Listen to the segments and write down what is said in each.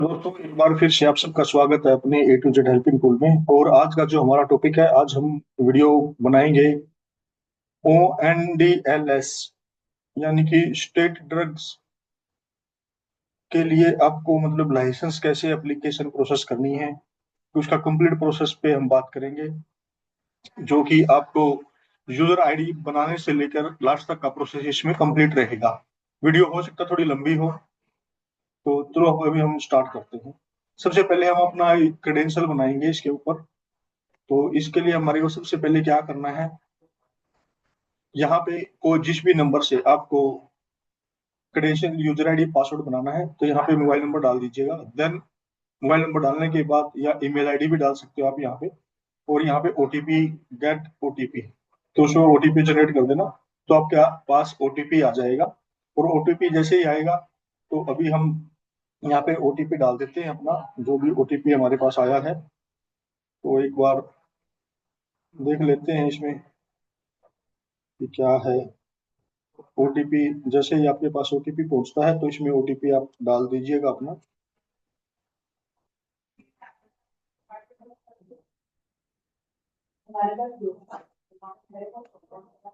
दोस्तों, एक बार फिर से आप सबका स्वागत है अपने ए टू जेड हेल्पिंग टूल में। और आज का जो हमारा टॉपिक है, आज हम वीडियो बनाएंगे ONDLS, यानी कि स्टेट ड्रग्स के लिए आपको मतलब लाइसेंस कैसे एप्लीकेशन प्रोसेस करनी है। तो उसका कंप्लीट प्रोसेस पे हम बात करेंगे, जो कि आपको यूजर आईडी बनाने से लेकर लास्ट तक का प्रोसेस इसमें कंप्लीट रहेगा। वीडियो हो सकता है थोड़ी लंबी हो, तो चलो अभी हम स्टार्ट करते हैं। सबसे पहले हम अपना क्रेडेंशियल बनाएंगे इसके ऊपर। तो इसके लिए हमारे को सबसे पहले क्या करना है, यहाँ पे कोई जिस भी नंबर से आपको क्रेडेंशियल यूजर आईडी पासवर्ड बनाना है, तो यहाँ पे मोबाइल नंबर डाल दीजिएगा। देन मोबाइल नंबर डालने के बाद या ईमेल आईडी भी डाल सकते हो आप यहाँ पे। और यहाँ पे ओटीपी, गेट ओटीपी, तो उसमें ओटीपी जनरेट कर देना। तो आपके पास ओटीपी आ जाएगा। और ओटीपी जैसे ही आएगा, तो अभी हम यहाँ पे ओटीपी डाल देते हैं अपना, जो भी ओटीपी हमारे पास आया है। तो एक बार देख लेते हैं इसमें कि क्या है। ओटीपी जैसे ही आपके पास ओटीपी पहुंचता है, तो इसमें ओटीपी आप डाल दीजिएगा अपना।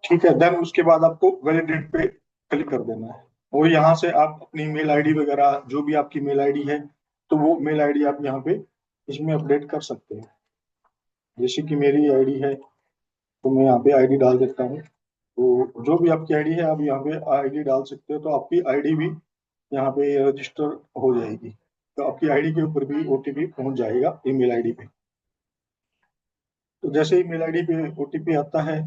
ठीक है, देन उसके बाद आपको वैलिडेट पे क्लिक कर देना है। और यहाँ से आप अपनी मेल आईडी वगैरह, जो भी आपकी मेल आईडी है, तो वो मेल आईडी आप यहाँ पे इसमें अपडेट कर सकते हैं। जैसे कि मेरी आईडी है, तो मैं यहाँ पे आईडी डाल देता हूँ। तो जो भी आपकी आईडी है, आप यहाँ पे आईडी डाल सकते हो, तो आपकी आईडी भी यहाँ पे रजिस्टर हो जाएगी। तो आपकी आईडी के ऊपर भी ओटीपी पहुंच जाएगा ईमेल आईडी पे। तो जैसे ही मेल आईडी पे ओटीपी आता है,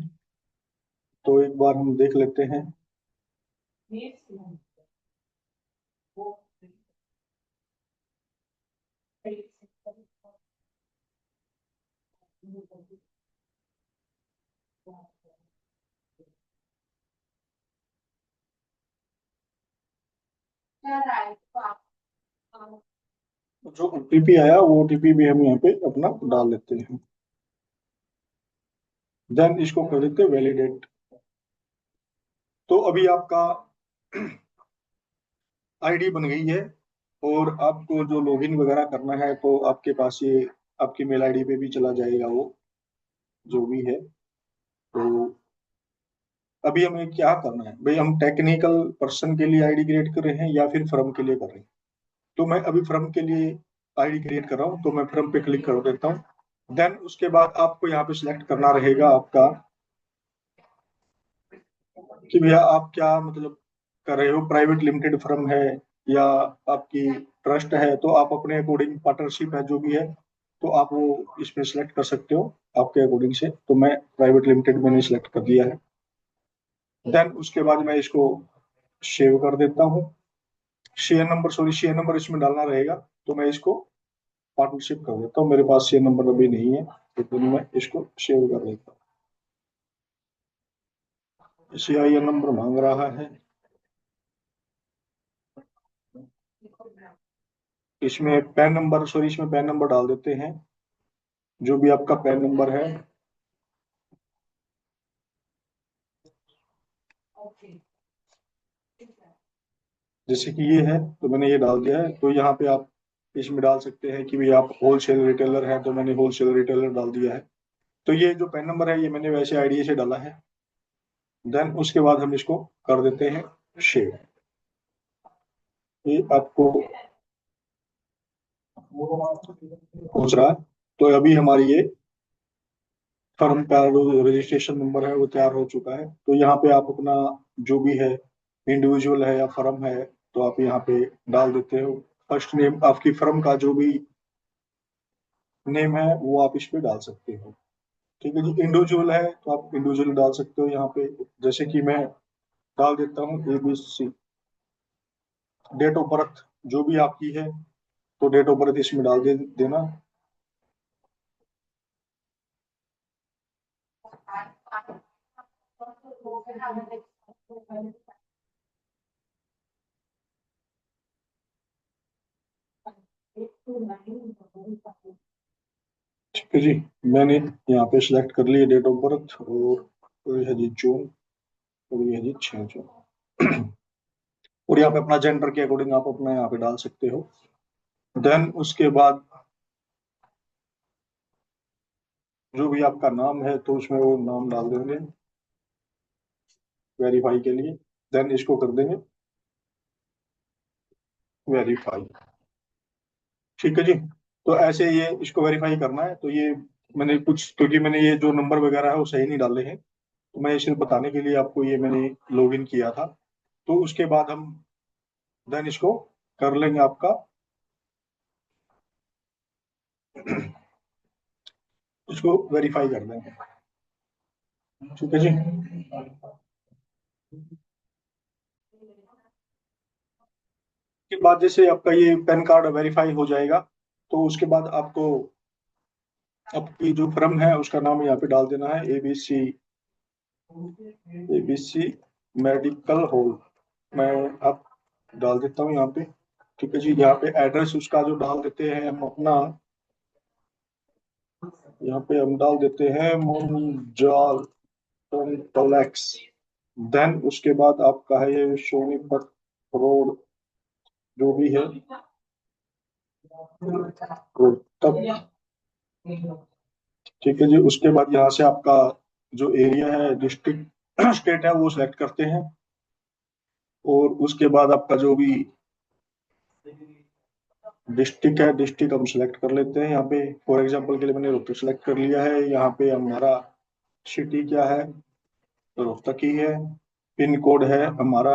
तो एक बार हम देख लेते हैं। जो ओटीपी आया, वो ओटीपी भी हम यहाँ पे अपना डाल लेते हैं। देन इसको कर देते हैं वैलिडेट। तो अभी आपका आईडी बन गई है। और आपको जो लॉगिन वगैरह करना है, तो आपके पास ये आपकी मेल आईडी पे भी चला जाएगा वो, जो भी है। तो अभी हमें क्या करना है भाई, हम टेक्निकल पर्सन के लिए आईडी क्रिएट कर रहे हैं या फिर फर्म के लिए कर रहे हैं। तो मैं अभी फर्म के लिए आईडी क्रिएट कर रहा हूँ, तो मैं फर्म पे क्लिक कर देता हूँ। देन उसके बाद आपको यहाँ पे सिलेक्ट करना रहेगा आपका, कि भैया आप क्या मतलब कर रहे हो, प्राइवेट लिमिटेड फर्म है या आपकी ट्रस्ट है। तो आप अपने अकॉर्डिंग, पार्टनरशिप है जो भी है, तो आप वो इसमें सेलेक्ट कर सकते हो आपके अकॉर्डिंग से। तो मैं प्राइवेट लिमिटेड मैंने सेलेक्ट कर दिया है। देन उसके बाद मैं इसको सेव कर देता हूँ। Share number, sorry, share number इसमें डालना रहेगा। तो मैं इसको पार्टनरशिप कर देता हूँ, मेरे पास शेयर नंबर अभी नहीं है, तो मैं इसको सेव कर देता हूँ। CIN नंबर मांग रहा है, इसमें पैन नंबर, सॉरी, इसमें पैन नंबर डाल देते हैं, जो भी आपका पैन नंबर है। जैसे कि ये है, तो मैंने ये डाल दिया है। तो यहाँ पे आप इसमें डाल सकते हैं कि भाई आप होलसेल रिटेलर हैं, तो मैंने होलसेल रिटेलर डाल दिया है। तो ये जो पैन नंबर है, ये मैंने वैसे आईडी से डाला है। देन उसके बाद हम इसको कर देते हैं शेयर। ये आपको पूछ रहा है। तो अभी हमारी ये फर्म का जो रजिस्ट्रेशन नंबर है, वो तैयार हो चुका है। तो यहाँ पे आप अपना जो भी है, इंडिविजुअल है या फर्म है, तो आप यहाँ पे डाल देते हो। फर्स्ट नेम आपकी फर्म का जो भी नेम है, वो आप इस पे डाल सकते हो। ठीक है जी, इंडिविजुअल है तो आप इंडिविजुअल डाल सकते हो यहाँ पे। जैसे कि मैं डाल देता हूँ ABC। डेट ऑफ बर्थ जो भी आपकी है, तो डेट ऑफ बर्थ इसमें डाल देना। ठीक है जी, मैंने यहाँ पे सिलेक्ट कर लिया डेट ऑफ बर्थ। और ये है जी जून, और ये है जी 6 जून। और यहाँ पे अपना जेंडर के अकॉर्डिंग आप अपना यहाँ पे डाल सकते हो। देन उसके बाद जो भी आपका नाम है तो उसमें वो नाम डाल देंगे वेरीफाई के लिए। देन इसको कर देंगे वेरीफाई। ठीक है जी। तो ऐसे ये इसको वेरीफाई करना है। तो ये मैंने कुछ, क्योंकि मैंने ये जो नंबर वगैरह है वो सही नहीं डाले हैं, तो मैं ये सिर्फ बताने के लिए आपको ये मैंने लॉग इन किया था। तो उसके बाद हम देन इसको कर लेंगे आपका, इसको वेरीफाई कर देंगे। ठीक है जी। के बाद जैसे आपका ये पैन कार्ड वेरीफाई हो जाएगा, तो उसके बाद आपको आपकी जो फर्म है उसका नाम यहाँ पे डाल देना है, एबीसी, एबीसी मेडिकल हॉल। मैं आप डाल देता हूँ यहाँ पे। ठीक है जी। यहाँ पे एड्रेस उसका जो डाल देते हैं हम अपना, यहाँ पे हम डाल देते हैं मुंजाल कॉम्प्लेक्स। देन उसके बाद आपका है ये सोनीपत रोड, जो भी है रोहतक। ठीक है जी। उसके बाद यहाँ से आपका जो एरिया है, डिस्ट्रिक्ट स्टेट है, वो सिलेक्ट करते हैं। और उसके बाद आपका जो भी डिस्ट्रिक्ट है, डिस्ट्रिक्ट हम सिलेक्ट कर लेते हैं यहाँ पे। फॉर एग्जांपल के लिए मैंने रोहतक सिलेक्ट कर लिया है। यहाँ पे हमारा सिटी क्या है, तो रोहतक ही है। पिन कोड है हमारा,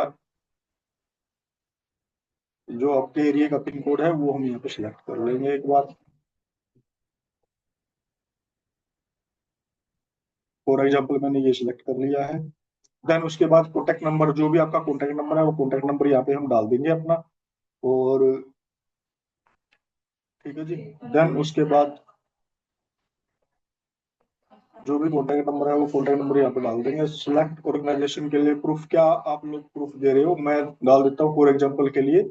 जो आपके एरिया का पिन कोड है वो हम यहाँ पे सिलेक्ट कर लेंगे एक बार। फॉर एग्जांपल मैंने ये सिलेक्ट कर लिया है। देन उसके बाद कॉन्टैक्ट नंबर, जो भी आपका कॉन्टैक्ट नंबर है वो कॉन्टैक्ट नंबर यहाँ पे हम डाल देंगे अपना। और ठीक है जी। देन उसके बाद जो भी कॉन्टैक्ट नंबर है वो कॉन्टैक्ट नंबर यहाँ पे डाल देंगे। सिलेक्ट ऑर्गेनाइजेशन के लिए प्रूफ, क्या आप लोग प्रूफ दे रहे हो, मैं डाल देता हूँ फॉर एग्जांपल के लिए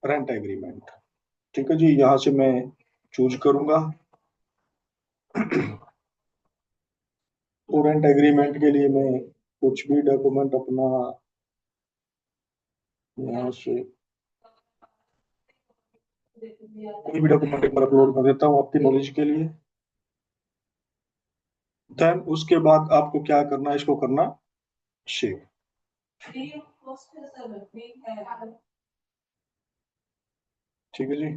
रेंट एग्रीमेंट। ठीक है जी। यहाँ से मैं चूज करूंगा। तो रेंट एग्रीमेंट के लिए मैं कुछ भी डॉक्यूमेंट अपना यहाँ से कोई भी डॉक्यूमेंट एक बार अपलोड कर देता हूँ आपकी नॉलेज के लिए। देन उसके बाद आपको क्या करना है, इसको करना शेयर। ठीक है जी।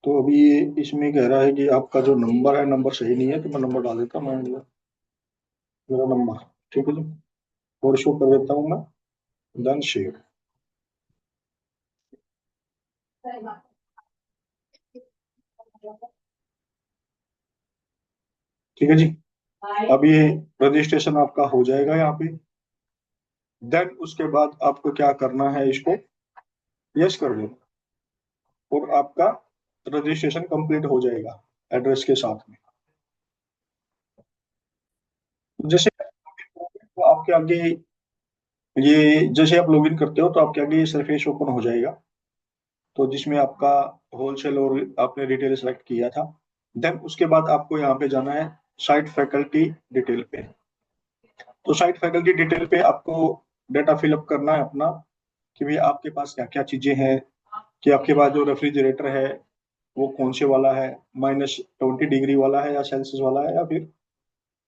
तो अभी ये इसमें कह रहा है कि आपका जो नंबर है, नंबर सही नहीं है, तो मैं नंबर डाल देता हूँ, मेरा नंबर। ठीक है जी। और शो कर देता हूँ मैं, देन शेयर। ठीक है जी। अब ये रजिस्ट्रेशन आपका हो जाएगा यहाँ पे। देन उसके बाद आपको क्या करना है, इसको यस कर दो और आपका रजिस्ट्रेशन कंप्लीट हो जाएगा एड्रेस के साथ में। जैसे तो आपके आगे ये, जैसे आप लॉगिन करते हो तो आपके आगे ये सरफेस ओपन हो जाएगा, तो जिसमें आपका होलसेल और आपने रिटेल सेलेक्ट किया था। देन उसके बाद आपको यहाँ पे जाना है साइट फैकल्टी डिटेल पे। तो साइट फैकल्टी डिटेल पे आपको डाटा फिलअप करना है अपना, कि भाई आपके पास क्या क्या चीजें हैं, कि आपके पास जो रेफ्रिजरेटर है वो कौन से वाला है, -20 डिग्री वाला है या सेल्सियस वाला है, या फिर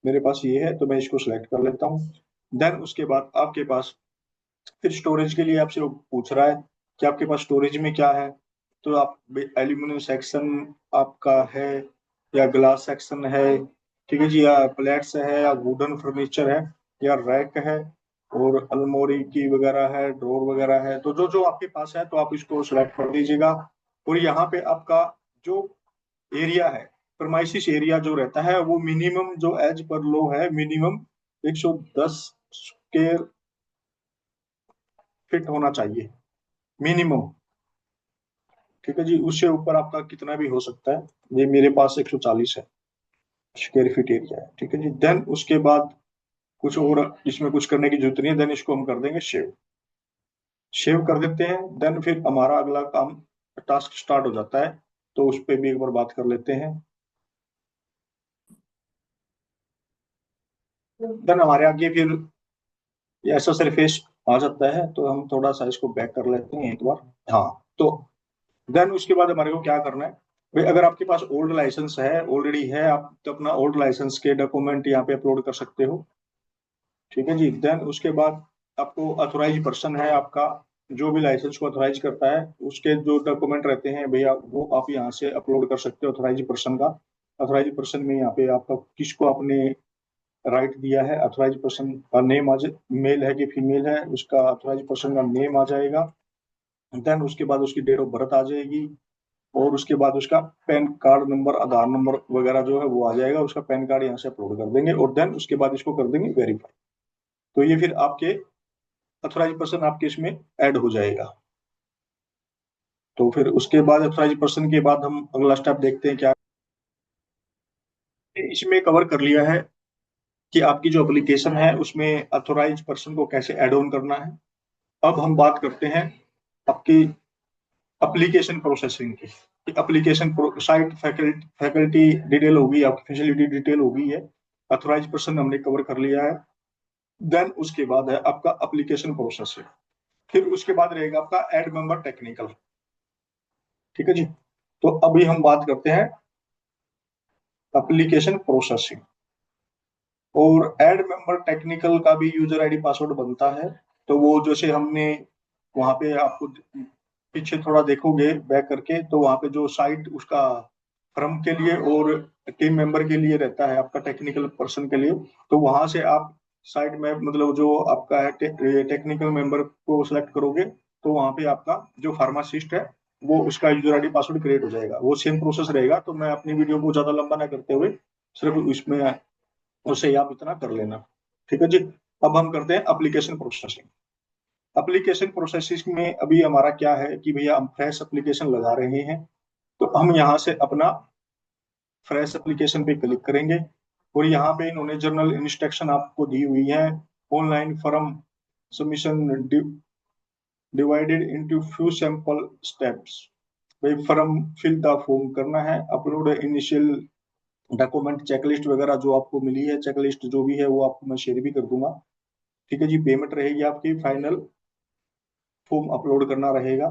मेरे पास ये है तो मैं इसको सिलेक्ट कर लेता हूँ। देन उसके बाद आपके पास फिर स्टोरेज के लिए आपसे वो पूछ रहा है कि आपके पास स्टोरेज में क्या है। तो आप एल्यूमिनियम सेक्शन आपका है या ग्लास सेक्शन है, ठीक है जी, या प्लेट्स है या वुडन फर्नीचर है या रैक है और अलमारी की वगैरह है, ड्रॉर वगैरह है, तो जो जो आपके पास है तो आप इसको सिलेक्ट कर दीजिएगा। और यहाँ पे आपका जो एरिया है, प्रमाइसिस एरिया जो रहता है वो मिनिमम जो एज पर लो है, मिनिमम 110 स्क्वायर फिट होना चाहिए मिनिमम। ठीक है जी। उससे ऊपर आपका कितना भी हो सकता है, ये मेरे पास 140 है स्क्वायर फीट एरिया है। ठीक है जी। देन उसके बाद कुछ और इसमें कुछ करने की जरूरत नहीं है। देन इसको हम कर देंगे सेव। सेव कर देते हैं। देन फिर हमारा अगला काम, टास्क स्टार्ट हो जाता है। तो उस पर भी एक बार बात कर लेते हैं। देन हमारे आगे फिर ये ऐसा सरफेस आ जाता है, तो हम थोड़ा सा इसको बैक कर लेते हैं एक बार। हाँ। तो देन उसके बाद हमारे को क्या करना है भाई, अगर आपके पास ओल्ड लाइसेंस है ऑलरेडी है, आप तो अपना ओल्ड लाइसेंस के डॉक्यूमेंट यहाँ पे अपलोड कर सकते हो। ठीक है जी। देन उसके बाद आपको अथोराइज पर्सन है आपका, जो भी लाइसेंस को अथोराइज करता है, उसके जो डॉक्यूमेंट रहते हैं भैया वो आप यहाँ से अपलोड कर सकते हो अथोराइज पर्सन का। अथोराइज पर्सन में यहाँ पे आपका किसको आपने राइट दिया है, अथोराइज पर्सन का नेम आ जाए, मेल है कि फीमेल है, उसका अथोराइज पर्सन का नेम आ जाएगा। देन उसके बाद उसकी डेट ऑफ बर्थ आ जाएगी, और उसके बाद उसका पैन कार्ड नंबर, आधार नंबर वगैरह जो है वो आ जाएगा, उसका पैन कार्ड यहाँ से अपलोड कर देंगे, और देन उसके बाद इसको कर देंगे वेरीफाई। तो ये फिर आपके अथोराइज पर्सन आपके इसमें ऐड हो जाएगा। तो फिर उसके बाद अथोराइज पर्सन के बाद हम अगला स्टेप देखते हैं क्या। इसमें कवर कर लिया है कि आपकी जो एप्लीकेशन है उसमें अथोराइज पर्सन को कैसे ऐड ऑन करना है। अब हम बात करते हैं आपकी एप्लीकेशन प्रोसेसिंग की। एप्लीकेशन साइट फैकल्टी डिटेल होगी, आपकी फैसिलिटी डिटेल होगी है, अथोराइज पर्सन हमने कवर कर लिया है। देन उसके बाद है आपका एप्लीकेशन प्रोसेस है। फिर उसके बाद रहेगा आपका एड मेंबर टेक्निकल। ठीक है जी। तो अभी हम बात करते हैं एप्लीकेशन प्रोसेसिंग। और एड मेंबर टेक्निकल का भी यूजर आईडी पासवर्ड बनता है। तो वो जैसे हमने वहां पे आपको पीछे थोड़ा देखोगे बैक करके, तो वहां पे जो साइट उसका फर्म के लिए और टीम मेंबर के लिए रहता है, आपका टेक्निकल पर्सन के लिए। तो वहां से आप साइट में मतलब जो आपका है टेक्निकल मेंबर को सिलेक्ट करोगे, तो वहां पे आपका जो फार्मासिस्ट है वो उसका यूजर आईडी पासवर्ड क्रिएट हो जाएगा। वो सेम प्रोसेस रहेगा। तो मैं अपनी वीडियो को ज्यादा लंबा ना करते हुए सिर्फ उसमें उसे आप इतना कर लेना। ठीक है जी। अब हम करते हैं एप्लीकेशन प्रोसेसिंग। एप्लीकेशन प्रोसेसिंग में अभी हमारा क्या है कि भैया हम फ्रेश एप्लीकेशन लगा रहे हैं, तो हम यहाँ से अपना फ्रेश एप्लीकेशन पे क्लिक करेंगे, और यहाँ पे इन्होंने जनरल इंस्ट्रक्शन आपको दी हुई है। Online form submission divided into few sample steps. भाई फॉर्म फिल द फॉर्म करना है, अपलोड इनिशियल डॉक्यूमेंट चेकलिस्ट वगैरह जो आपको मिली है, चेकलिस्ट जो भी है वो आपको मैं शेयर भी कर दूंगा। ठीक है जी। पेमेंट रहेगी आपकी, फाइनल फॉर्म अपलोड करना रहेगा,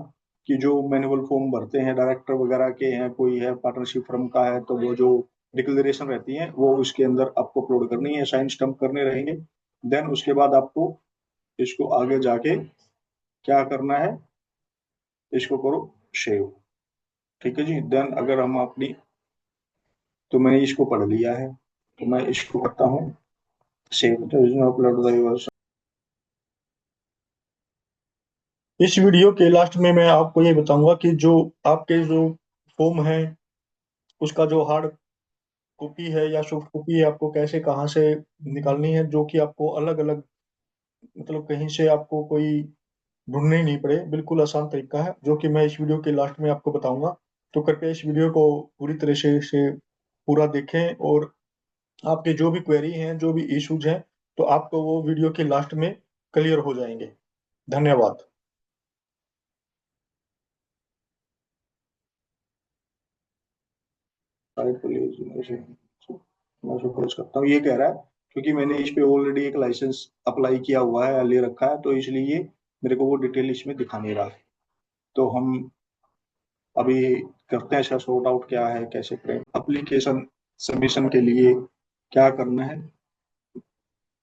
कि जो मैनुअल फॉर्म भरते हैं डायरेक्टर वगैरह के हैं, कोई है पार्टनरशिप फर्म का है, तो वो जो डिक्लेरेशन रहती है वो उसके अंदर आपको अपलोड करनी है, साइन स्टम्प करने रहेंगे। देन उसके बाद आपको इसको आगे जाके क्या करना है, इसको करो सेव। ठीक है जी। देन अगर हम अपनी, तो मैंने इसको पढ़ लिया है, तो मैं इसको करता हूँ सेव। अपलोड। इस वीडियो के लास्ट में मैं आपको ये बताऊंगा कि जो आपके जो फॉर्म है उसका जो हार्ड कॉपी है या सॉफ्ट कॉपी है, आपको कैसे कहाँ से निकालनी है, जो कि आपको अलग अलग मतलब कहीं से आपको कोई ढूंढने ही नहीं पड़े। बिल्कुल आसान तरीका है जो कि मैं इस वीडियो के लास्ट में आपको बताऊंगा। तो कृपया इस वीडियो को पूरी तरह से पूरा देखें, और आपके जो भी क्वेरी हैं, जो भी इश्यूज हैं, तो आपको वो वीडियो के लास्ट में क्लियर हो जाएंगे। धन्यवाद। मैं उसको क्लोज करता हूँ। ये कह रहा है क्योंकि मैंने इस पे ऑलरेडी एक लाइसेंस अप्लाई किया हुआ है, ले रखा है, तो इसलिए मेरे को वो डिटेल इसमें दिखा नहीं रहा है। तो हम अभी करते हैं इसका सॉर्ट आउट क्या है, कैसे करें। एप्लीकेशन सबमिशन के लिए क्या करना है।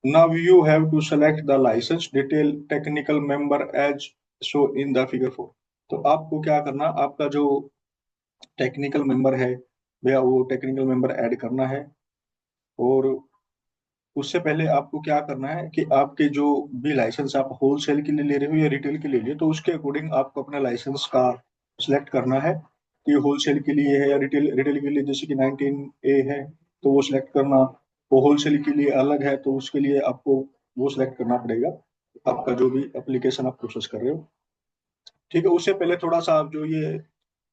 Now you have to select the license detail technical member as show in the figure 4। तो आपको क्या करना, आपका जो टेक्निकल मेंबर है भैया वो टेक्निकल मेंबर ऐड करना है। और उससे पहले आपको क्या करना है कि आपके जो भी लाइसेंस आप होलसेल के लिए ले रहे हो या रिटेल के लिए ले, तो उसके अकॉर्डिंग आपको अपना लाइसेंस का सिलेक्ट करना है कि होलसेल के लिए है या रिटेल रिटेल के लिए, जैसे कि 19A है तो वो सिलेक्ट करना। वो होलसेल के लिए अलग है तो उसके लिए आपको वो सिलेक्ट करना पड़ेगा, आपका जो भी एप्लीकेशन आप प्रोसेस कर रहे हो। ठीक है। उससे पहले थोड़ा सा आप जो ये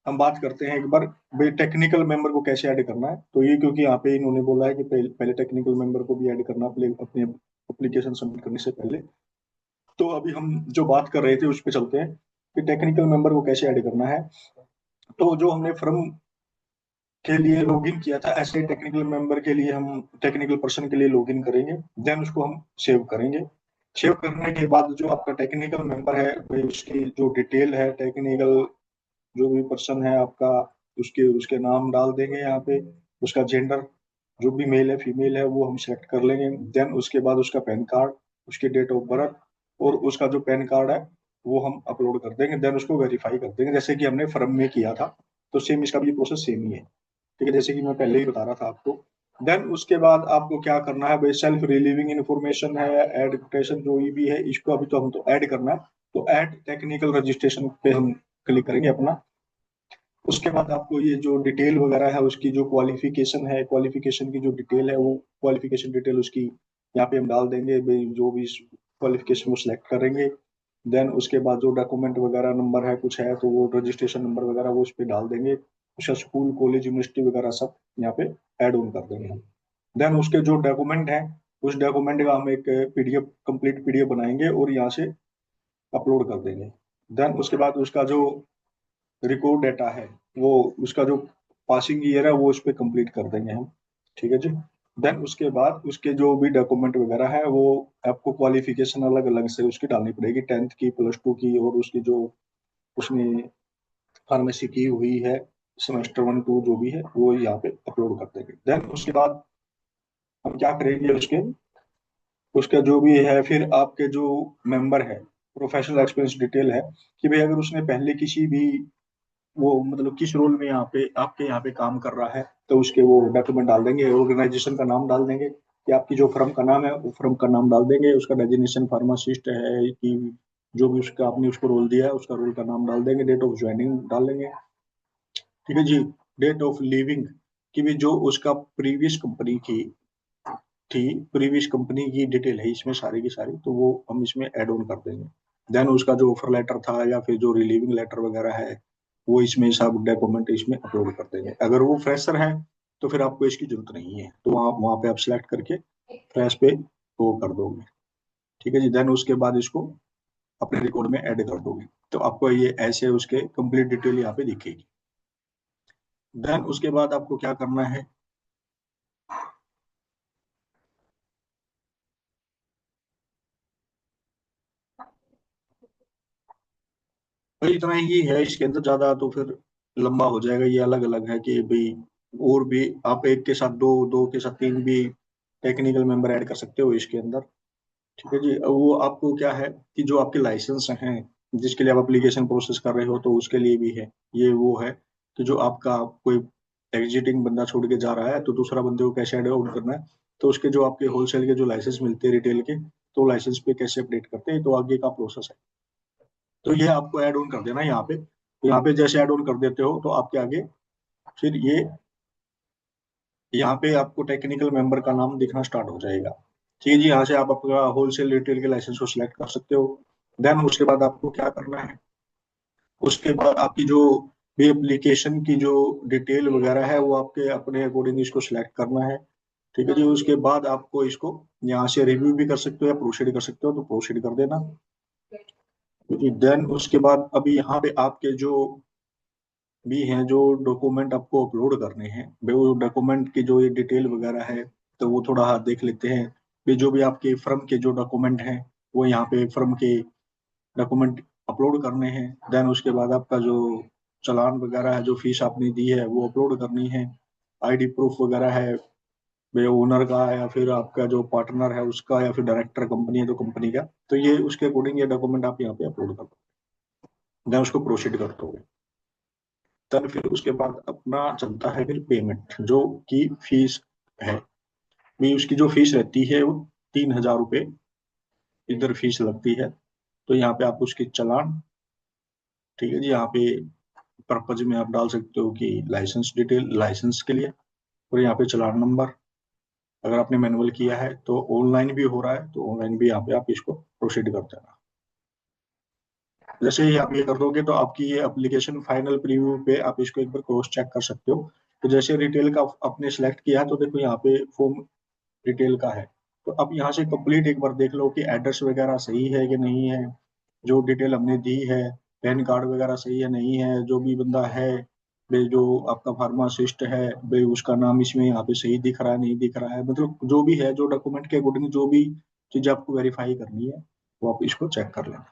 हम बात करते हैं एक बार भाई टेक्निकल मेंबर को कैसे ऐड करना है। तो ये क्योंकि यहाँ पे इन्होंने बोला है कि पहले टेक्निकल मेंबर को भी ऐड करना अपने अपने एप्लीकेशन सबमिट करने से पहले। तो अभी हम जो बात कर रहे थे उस पर चलते हैं कि टेक्निकल मेंबर को कैसे ऐड करना है। तो जो हमने फर्म के लिए लॉगिन किया था, ऐसे टेक्निकल मेंबर के लिए हम टेक्निकल पर्सन के लिए लॉगिन करेंगे। देन उसको हम सेव करेंगे। सेव करने के बाद जो आपका टेक्निकल मेंबर है भाई उसकी जो डिटेल है टेक्निकल जो भी पर्सन है आपका, उसके उसके नाम डाल देंगे यहाँ पे, उसका जेंडर जो भी मेल है फीमेल है वो हम सेलेक्ट कर लेंगे। देन उसके बाद उसका पैन कार्ड, उसकी डेट ऑफ बर्थ और उसका जो पैन कार्ड है वो हम अपलोड कर देंगे। देन उसको वेरीफाई कर देंगे जैसे कि हमने फर्म में किया था। तो सेम इसका भी प्रोसेस सेम ही है, ठीक है, जैसे कि मैं पहले ही बता रहा था आपको। देन उसके बाद आपको क्या करना है भाई, सेल्फ रिलीविंग इंफॉर्मेशन है, एडिटेशन जो भी है, इसको अभी तो हम तो ऐड करना है। तो ऐड टेक्निकल रजिस्ट्रेशन पे हम क्लिक करेंगे अपना। उसके बाद आपको ये जो डिटेल वगैरह है उसकी जो क्वालिफिकेशन है, क्वालिफिकेशन की जो डिटेल है वो क्वालिफिकेशन डिटेल उसकी यहाँ पे हम डाल देंगे भाई, जो भी क्वालिफिकेशन वो सिलेक्ट करेंगे। देन उसके बाद जो डॉक्यूमेंट वगैरह नंबर है कुछ है तो वो रजिस्ट्रेशन नंबर वगैरह वो उस पर डाल देंगे। उसका स्कूल कॉलेज यूनिवर्सिटी वगैरह सब यहाँ पे ऐड ऑन कर देंगे हम। देन उसके जो डॉक्यूमेंट है उस डॉक्यूमेंट का हम एक पीडीएफ कंप्लीट पीडीएफ बनाएंगे और यहाँ से अपलोड कर देंगे। देन उसके बाद उसका जो रिकॉर्ड डाटा है वो, उसका जो पासिंग ईयर है वो उस पर कंप्लीट कर देंगे हम, ठीक है जी। देन उसके बाद उसके जो भी डॉक्यूमेंट वगैरह है वो आपको क्वालिफिकेशन अलग अलग से उसकी डालनी पड़ेगी, 10th की, +2 की, और उसकी जो उसने फार्मेसी की हुई है सेमेस्टर 1 2 जो भी है वो यहाँ पे अपलोड कर देंगे। देन उसके बाद हम क्या करेंगे, उसके उसका जो भी है फिर आपके जो मेंबर है, प्रोफेशनल एक्सपीरियंस डिटेल है कि भाई अगर उसने पहले किसी भी वो मतलब किस रोल में यहाँ पे आपके यहाँ पे काम कर रहा है तो उसके वो डॉक्यूमेंट डाल देंगे, ऑर्गेनाइजेशन का नाम डाल देंगे कि आपकी जो फर्म का नाम है वो फर्म का नाम डाल देंगे, उसका डेजिग्नेशन फार्मासिस्ट है कि जो भी उसका आपने उसको रोल दिया है उसका रोल का नाम डाल देंगे, डेट ऑफ ज्वाइनिंग डाल देंगे, ठीक है जी। डेट ऑफ लिविंग की भी जो उसका प्रीवियस कंपनी की थी, प्रीवियस कंपनी की डिटेल है इसमें सारी की सारी, तो वो हम इसमें ऐड ऑन कर देंगे। देन उसका जो ऑफर लेटर था या फिर जो रिलीविंग लेटर वगैरह है वो इसमें सब डॉक्यूमेंट इसमें अपलोड कर देंगे। अगर वो फ्रेशर है तो फिर आपको इसकी जरूरत नहीं है, तो आप वहाँ पे आप सिलेक्ट करके फ्रेश पे वो कर दोगे, ठीक है जी। देन उसके बाद इसको अपने रिकॉर्ड में ऐड कर दोगे तो आपको ये ऐसे उसके कंप्लीट डिटेल यहाँ पे दिखेगी। देन उसके बाद आपको क्या करना है, भाई इतना ही है इसके अंदर, ज्यादा तो फिर लंबा हो जाएगा। ये अलग अलग है कि भाई और भी आप एक के साथ दो, दो के साथ तीन भी टेक्निकल मेंबर ऐड कर सकते हो इसके अंदर, ठीक है जी। अब वो आपको क्या है कि जो आपके लाइसेंस हैं जिसके लिए आप एप्लीकेशन प्रोसेस कर रहे हो तो उसके लिए भी है ये, वो है कि जो आपका कोई एग्जिटिंग बंदा छोड़ के जा रहा है तो दूसरा बंदे को कैसे ऐड ऑन करना है, तो उसके जो आपके होलसेल के जो लाइसेंस मिलते हैं रिटेल के, तो लाइसेंस पे कैसे अपडेट करते हैं, तो आगे का प्रोसेस है। तो ये आपको ऐड ऑन कर देना है यहाँ पे, तो यहाँ पे जैसे ऐड ऑन कर देते हो तो आपके आगे फिर ये यहाँ पे आपको टेक्निकल मेंबर का नाम दिखना स्टार्ट हो जाएगा, ठीक है जी। यहाँ से आप अपना होलसेल रिटेल के लाइसेंस को सिलेक्ट कर सकते हो। देन उसके बाद आपको क्या करना है, उसके बाद आपकी जो भी एप्लीकेशन की जो डिटेल वगैरह है वो आपके अपने अकॉर्डिंग इसको सिलेक्ट करना है, ठीक है जी। उसके बाद आपको इसको यहाँ से रिव्यू भी कर सकते हो या प्रोसीड कर सकते हो, तो प्रोसीड कर देना। देन उसके बाद अभी यहाँ पे आपके जो भी हैं जो डॉक्यूमेंट आपको अपलोड करने हैं भाई, वो डॉक्यूमेंट की जो ये डिटेल वगैरह है तो वो थोड़ा हाथ देख लेते हैं भी। जो भी आपके फर्म के जो डॉक्यूमेंट हैं वो यहाँ पे फर्म के डॉक्यूमेंट अपलोड करने हैं। देन उसके बाद आपका जो चालान वगैरह है, जो फीस आपने दी है वो अपलोड करनी है। आईडी प्रूफ वगैरह है भाई ओनर का या फिर आपका जो पार्टनर है उसका या फिर डायरेक्टर कंपनी है तो कंपनी का, तो ये उसके अकॉर्डिंग ये डॉक्यूमेंट आप यहाँ पे अपलोड कर दो। देन उसको प्रोसीड कर दो। तब फिर उसके बाद अपना चलता है फिर पेमेंट जो कि फीस है, भी उसकी जो फीस रहती है वो 3,000 रुपये इधर फीस लगती है। तो यहाँ पे आप उसकी चालान, ठीक है जी, यहाँ पे पर्पज में आप डाल सकते हो कि लाइसेंस डिटेल लाइसेंस के लिए, और यहाँ पे चालान नंबर। अगर आपने मैनुअल किया है तो ऑनलाइन भी हो रहा है तो ऑनलाइन भी यहाँ पे आप इसको प्रोसीड कर देना। जैसे ही आप ये कर दोगे तो आपकी ये एप्लीकेशन फाइनल प्रीव्यू पे आप इसको एक बार क्रॉस चेक कर सकते हो। तो जैसे रिटेल का आपने सेलेक्ट किया है तो देखो यहाँ पे फॉर्म रिटेल का है, तो अब यहाँ से कंप्लीट एक बार देख लो कि एड्रेस वगैरह सही है कि नहीं है, जो डिटेल हमने दी है, पैन कार्ड वगैरह सही है नहीं है, जो भी बंदा है भाई जो आपका फार्मासिस्ट है भाई उसका नाम इसमें यहाँ पे सही दिख रहा है नहीं दिख रहा है, मतलब जो भी है जो डॉक्यूमेंट के अकॉर्डिंग जो भी चीज आपको वेरीफाई करनी है वो आप इसको चेक कर लेना।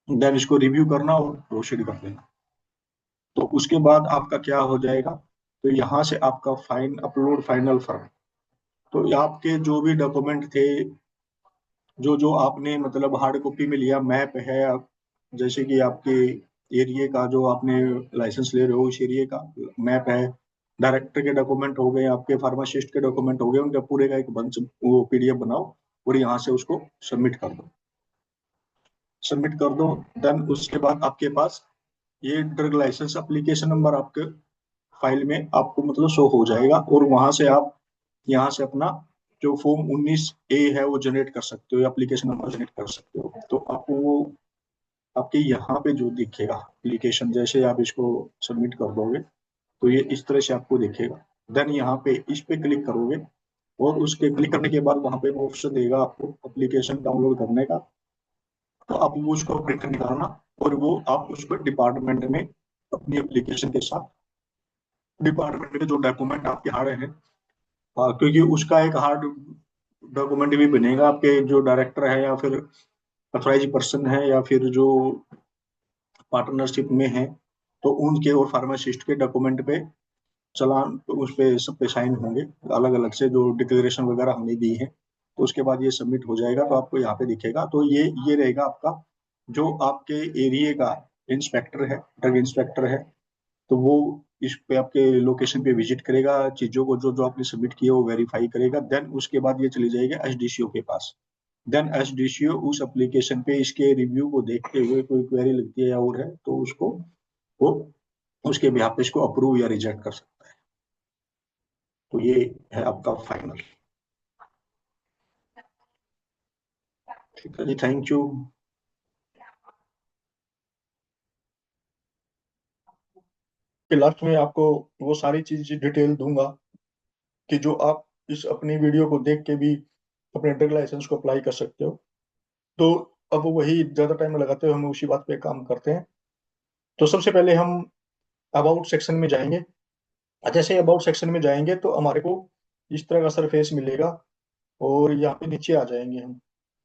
देन इसको रिव्यू करना और प्रोसीड कर देना। तो उसके बाद आपका क्या हो जाएगा, तो यहाँ से आपका फाइन अपलोड फाइनल फॉर्म, तो ये आपके जो भी डॉक्यूमेंट थे, जो जो आपने मतलब हार्ड कॉपी में लिया, मैप है जैसे कि आपके एरिया का जो आपने लाइसेंस ले रहे हो उस एरिया का मैप है, डायरेक्टर के डॉक्यूमेंट हो गए, आपके फार्मासिस्ट के डॉक्यूमेंट हो गए, उनका पूरे का एक बंच वो पीडीएफ बनाओ और यहाँ से उसको सबमिट कर दो। सबमिट कर दो, देन उसके बाद आपके पास ये ड्रग लाइसेंस एप्लीकेशन नंबर आपके फाइल में आपको मतलब शो हो जाएगा, और वहां से आप यहाँ से अपना जो फॉर्म 19A है वो जनरेट कर सकते हो, एप्लीकेशन नंबर जनरेट कर सकते हो। तो आपको वो आपके यहाँ पे जो दिखेगा एप्लीकेशन, जैसे आप इसको सबमिट कर दोगे तो ये इस तरह से आपको दिखेगा। देन यहाँ पे इस पे क्लिक करोगे, और उसके क्लिक करने के बाद वहां पे वो ऑप्शन देगा आपको एप्लीकेशन डाउनलोड करने का, तो आप वो उसको प्रिंट निकालना, और वो आप उसको डिपार्टमेंट में अपनी एप्लीकेशन के साथ डिपार्टमेंट में जो डॉक्यूमेंट आपके हार्ड हैं, हाँ, क्योंकि उसका एक हार्ड डॉक्यूमेंट भी बनेगा आपके जो डायरेक्टर है या फिर अथोराइज पर्सन है या फिर जो पार्टनरशिप में है, तो उनके और फार्मासिस्ट के डॉक्यूमेंट पे चालान तो उस पे सब पे साइन होंगे अलग अलग से, जो डिक्लेरेशन वगैरह हमने दी है, तो उसके बाद ये सबमिट हो जाएगा, तो आपको यहाँ पे दिखेगा। तो ये रहेगा आपका जो आपके एरिया का इंस्पेक्टर है, ड्रग इंस्पेक्टर है, तो वो इस पे आपके लोकेशन पे विजिट करेगा, चीजों को जो जो आपने सबमिट किया वो वेरीफाई करेगा, देन उसके बाद ये चली जाएगी एसडीसीओ के पास। देन एसडीसीओ उस एप्लीकेशन पे इसके रिव्यू को देखते हुए कोई क्वेरी लगती है या और है तो उसको वो उसके बिहाफ पे इसको अप्रूव या रिजेक्ट कर सकता है। तो ये है आपका फाइनल। ठीक है जी, थैंक यू। कि लास्ट में आपको वो सारी चीज डिटेल दूंगा कि जो आप इस अपनी वीडियो को देख के भी अपने ड्रग लाइसेंस को अप्लाई कर सकते हो। तो अब वही ज्यादा टाइम लगाते हुए हम उसी बात पे काम करते हैं। तो सबसे पहले हम अबाउट सेक्शन में जाएंगे। जैसे अबाउट सेक्शन में जाएंगे तो हमारे को इस तरह का सरफेस मिलेगा, और यहाँ पे नीचे आ जाएंगे हम।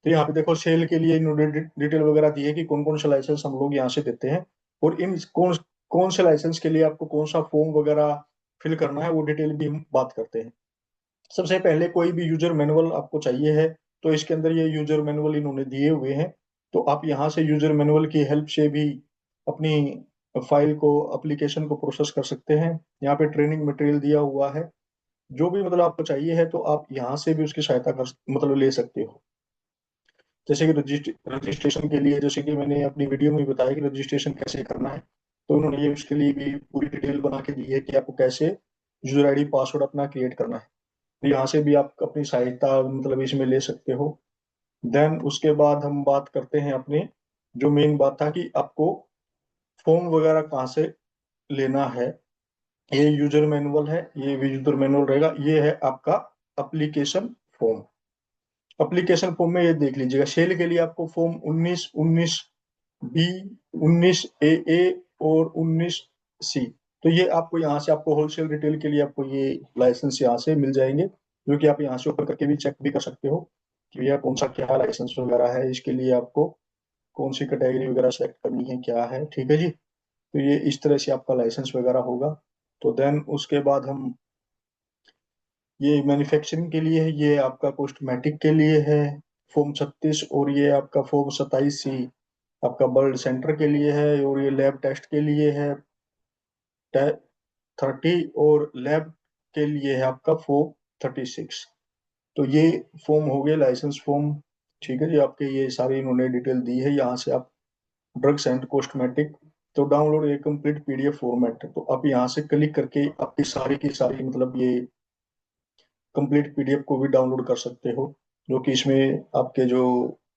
तो यहाँ पे देखो सेल के लिए इन्होंने डिटेल वगैरह दी है कि कौन कौन सा लाइसेंस हम लोग यहाँ से देते हैं, और इन कौन कौन से लाइसेंस के लिए आपको कौन सा फॉर्म वगैरह फिल करना है वो डिटेल भी हम बात करते हैं। सबसे पहले कोई भी यूजर मैनुअल आपको चाहिए है, तो इसके अंदर ये यूजर मैनुअल इन्होंने दिए हुए हैं। तो आप यहाँ से यूजर मैनुअल की हेल्प से भी अपनी फाइल को एप्लीकेशन को प्रोसेस कर सकते हैं। यहाँ पे ट्रेनिंग मटेरियल दिया हुआ है, जो भी मतलब आपको चाहिए है तो आप यहाँ से भी उसकी सहायता कर मतलब ले सकते हो। जैसे कि रजिस्ट्रेशन के लिए, जैसे कि मैंने अपनी वीडियो में बताया कि रजिस्ट्रेशन कैसे करना है, तो उन्होंने ये उसके लिए भी पूरी डिटेल बना के दी है कि आपको कैसे यूजर आईडी पासवर्ड अपना क्रिएट करना है। तो यहाँ से भी आप अपनी सहायता मतलब इसमें ले सकते हो। देन उसके बाद हम बात करते हैं अपने जो मेन बात था कि आपको फॉर्म वगैरह कहाँ से लेना है। ये यूजर मैनुअल है, ये भी यूजर मैनुअल रहेगा, ये है आपका एप्लीकेशन फॉर्म। एप्लीकेशन फॉर्म में ये देख लीजिएगा, सेल के लिए आपको फॉर्म 19 19 बी, 19 ए और 19 सी। तो ये आपको यहाँ से आपको होलसेल रिटेल के लिए आपको ये लाइसेंस यहाँ से मिल जाएंगे, जो कि आप यहाँ से ओपन करके भी चेक भी कर सकते हो कि भैया कौन सा क्या लाइसेंस वगैरह है, इसके लिए आपको कौन सी कैटेगरी वगैरह सेलेक्ट करनी है क्या है। ठीक है जी। तो ये इस तरह से आपका लाइसेंस वगैरह होगा। तो देन उसके बाद हम ये मैन्युफैक्चरिंग के लिए है, ये आपका कॉस्मेटिक के लिए है फॉर्म 36, और ये आपका फॉर्म 27C आपका ब्लड सेंटर के लिए है, और ये लैब टेस्ट के लिए है 30, और लैब के लिए है आपका फॉर्म 36। तो ये फॉर्म हो गए लाइसेंस फॉर्म। ठीक है जी, आपके ये सारी इन्होंने डिटेल दी है। यहाँ से आप ड्रग्स एंड कॉस्मेटिक, तो डाउनलोड ये कंप्लीट पीडीएफ फॉर्मेट है, तो आप यहाँ से क्लिक करके आपकी सारी की सारी मतलब ये कंप्लीट पीडीएफ को भी डाउनलोड कर सकते हो, जो कि इसमें आपके जो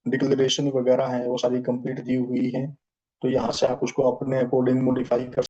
डिक्लेरेशन वगैरह हैं वो सारी कंप्लीट दी हुई हैं। तो यहाँ से आप उसको अपने अकॉर्डिंग मॉडिफाई कर